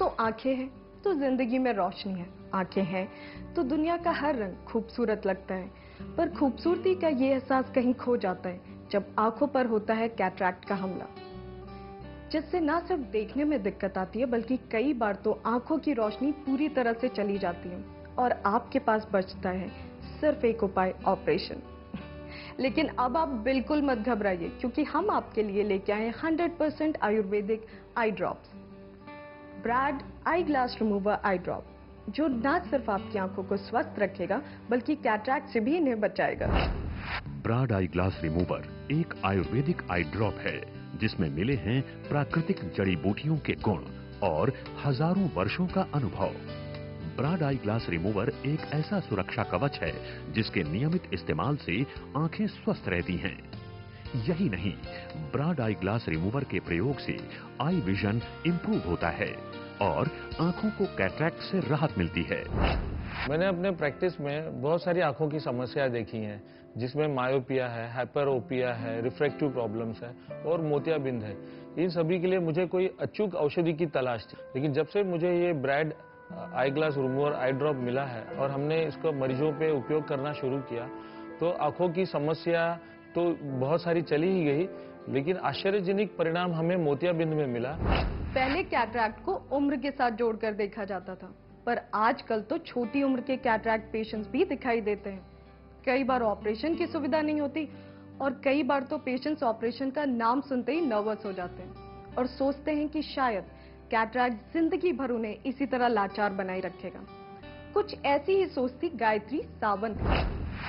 दोस्तों, आंखें हैं तो जिंदगी में रोशनी है। आंखें हैं तो दुनिया का हर रंग खूबसूरत लगता है। पर खूबसूरती का ये एहसास कहीं खो जाता है जब आंखों पर होता है कैटरैक्ट का हमला, जिससे ना सिर्फ देखने में दिक्कत आती है बल्कि कई बार तो आंखों की रोशनी पूरी तरह से चली जाती है और आपके पास बचता है सिर्फ एक उपाय, ऑपरेशन। लेकिन अब आप बिल्कुल मत घबराइए, क्योंकि हम आपके लिए लेके आए 100% Ayurvedic eye drops, broad eye glass remover eye drop, जो न सिर्फ आपकी आंखों को स्वस्थ रखेगा बल्कि कैटरैक्ट से भी इन्हें बचाएगा। ब्राड आई ग्लास रिमूवर एक आयुर्वेदिक आई ड्रॉप है जिसमें मिले हैं प्राकृतिक जड़ी बूटियों के गुण और हजारों वर्षों का अनुभव। ब्राड आई ग्लास रिमूवर एक ऐसा सुरक्षा कवच है जिसके नियमित इस्तेमाल से आंखें स्वस्थ रहती हैं। यही नहीं, ब्राड आई ग्लास रिमूवर के प्रयोग से आई विजन इंप्रूव होता है और आंखों को कैटरैक्ट से राहत मिलती है। मैंने अपने प्रैक्टिस में बहुत सारी आंखों की समस्याएं देखी हैं, जिसमें मायोपिया है, हाइपरोपिया है, रिफ्रैक्टिव प्रॉब्लम्स है और मोतियाबिंद है। इन सभी के लिए मुझे कोई अचूक औषधि की तलाश थी, लेकिन जब से मुझे ये broad eye glass remover eye drop मिला है और हमने इसको मरीजों पे उपयोग करना शुरू किया, तो आंखों की समस्या तो बहुत सारी चली ही गई, लेकिन आश्चर्यजनक परिणाम हमें मोतियाबिंद में मिला। पहले कैटरैक्ट को उम्र के साथ जोड़कर देखा जाता था, पर आजकल तो छोटी उम्र के कैटरैक्ट पेशेंट्स भी दिखाई देते हैं। कई बार ऑपरेशन की सुविधा नहीं होती और कई बार तो पेशेंट्स ऑपरेशन का नाम सुनते ही नर्वस हो जाते हैं और सोचते हैं कि शायद कैटरैक्ट जिंदगी भर उन्हें इसी तरह लाचार बनाए रखेगा। कुछ ऐसी ही सोचती गायत्री सावंत।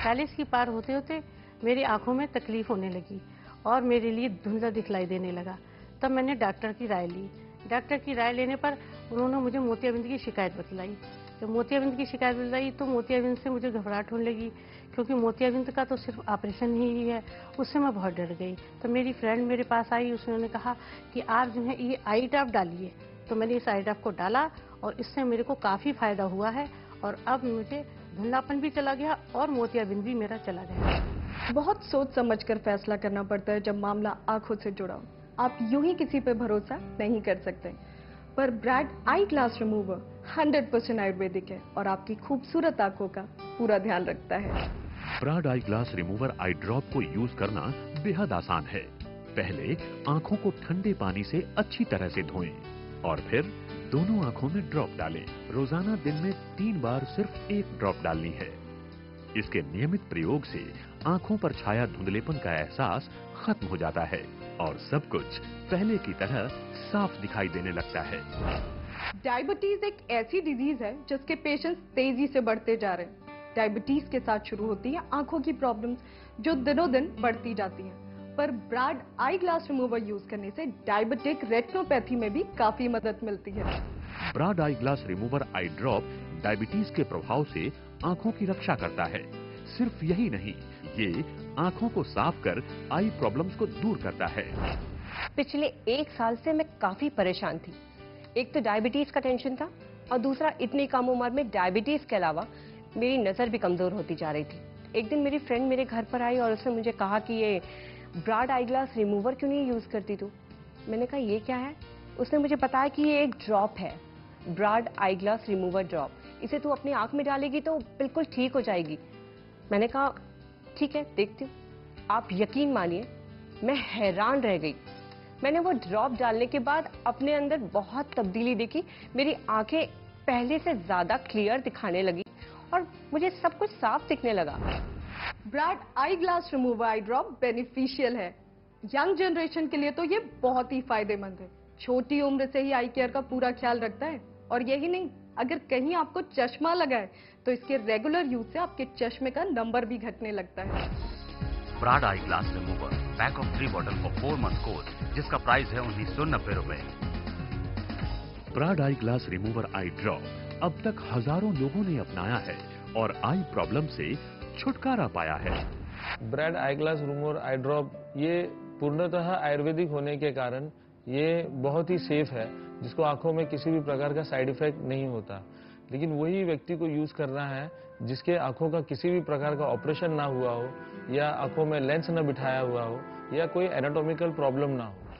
40 की पार होते होते मेरी आंखों में तकलीफ होने लगी और मेरे लिए धुंधला दिखलाई देने लगा। तब मैंने डॉक्टर की राय ली। डॉक्टर की राय लेने पर उन्होंने मुझे मोतियाबिंद की शिकायत बतलाई। जब मोतियाबिंद की शिकायत बतलाई तो मोतियाबिंद से मुझे घबराहट होने लगी, क्योंकि मोतियाबिंद का तो सिर्फ ऑपरेशन ही है। उससे मैं बहुत डर गई। तो मेरी फ्रेंड मेरे पास आई, उसने कहा कि आप जो है ये आई ड्रॉप डालिए। तो मैंने इस आई ड्रॉप को डाला और इससे मेरे को काफ़ी फायदा हुआ है और अब मुझे धुंधलापन भी चला गया और मोतियाबिंद भी मेरा चला गया। बहुत सोच समझकर फैसला करना पड़ता है जब मामला आंखों से जुड़ा हो। आप यूं ही किसी पे भरोसा नहीं कर सकते। पर broad eye glass remover 100% Ayurvedic है और आपकी खूबसूरत आंखों का पूरा ध्यान रखता है। Brad eye glass remover eye drop को यूज करना बेहद आसान है। पहले आंखों को ठंडे पानी से अच्छी तरह से धोएं और फिर दोनों आंखों में ड्रॉप डालें। रोजाना दिन में 3 बार सिर्फ एक ड्रॉप डालनी है। इसके नियमित प्रयोग से आंखों पर छाया धुंधलेपन का एहसास खत्म हो जाता है और सब कुछ पहले की तरह साफ दिखाई देने लगता है। डायबिटीज एक ऐसी डिजीज है जिसके पेशेंट्स तेजी से बढ़ते जा रहे हैं। डायबिटीज के साथ शुरू होती है आंखों की प्रॉब्लम्स, जो दिनों दिन बढ़ती जाती हैं। पर broad eye glass remover use करने से डायबिटिक रेटिनोपैथी में भी काफी मदद मिलती है। Brad eye glass remover eye drop diabetes के प्रभाव से आंखों की रक्षा करता है। सिर्फ यही नहीं, ये आंखों को साफ कर आई प्रॉब्लम्स को दूर करता है। पिछले 1 साल से मैं काफी परेशान थी। एक तो डायबिटीज का टेंशन था और दूसरा इतनी कम उम्र में डायबिटीज के अलावा मेरी नजर भी कमजोर होती जा रही थी। एक दिन मेरी फ्रेंड मेरे घर पर आई और उसने मुझे कहा कि ये ब्राड आई ग्लास रिमूवर क्यों नहीं यूज करती तू। मैंने कहा ये क्या है। उसने मुझे बताया कि ये एक ड्रॉप है, Brad eye glass remover drop. इसे तू अपनी आंख में डालेगी तो बिल्कुल ठीक हो जाएगी। मैंने कहा ठीक है, देखती हूँ। आप यकीन मानिए, मैं हैरान रह गई। मैंने वो ड्रॉप डालने के बाद अपने अंदर बहुत तब्दीली देखी। मेरी आंखें पहले से ज्यादा क्लियर दिखाने लगी और मुझे सब कुछ साफ दिखने लगा। Broad eye glass remover eye drop beneficial है। यंग जनरेशन के लिए तो ये बहुत ही फायदेमंद है। छोटी उम्र से ही आई केयर का पूरा ख्याल रखता है। और यही नहीं, अगर कहीं आपको चश्मा लगा है तो इसके रेगुलर यूज से आपके चश्मे का नंबर भी घटने लगता है। Brad eye glass remover pack of 3 bottle for 4 month course, जिसका प्राइस है 1990 रुपए। Brad eye glass remover eye drop अब तक हजारों लोगों ने अपनाया है और आई प्रॉब्लम से छुटकारा पाया है। Brad eye glass remover eye drop ये पूर्णतः आयुर्वेदिक होने के कारण ये बहुत ही सेफ है, जिसको आंखों में किसी भी प्रकार का साइड इफेक्ट नहीं होता। लेकिन वही व्यक्ति को यूज करना है जिसके आंखों का किसी भी प्रकार का ऑपरेशन ना हुआ हो या आंखों में लेंस न बिठाया हुआ हो या कोई एनाटॉमिकल प्रॉब्लम ना हो।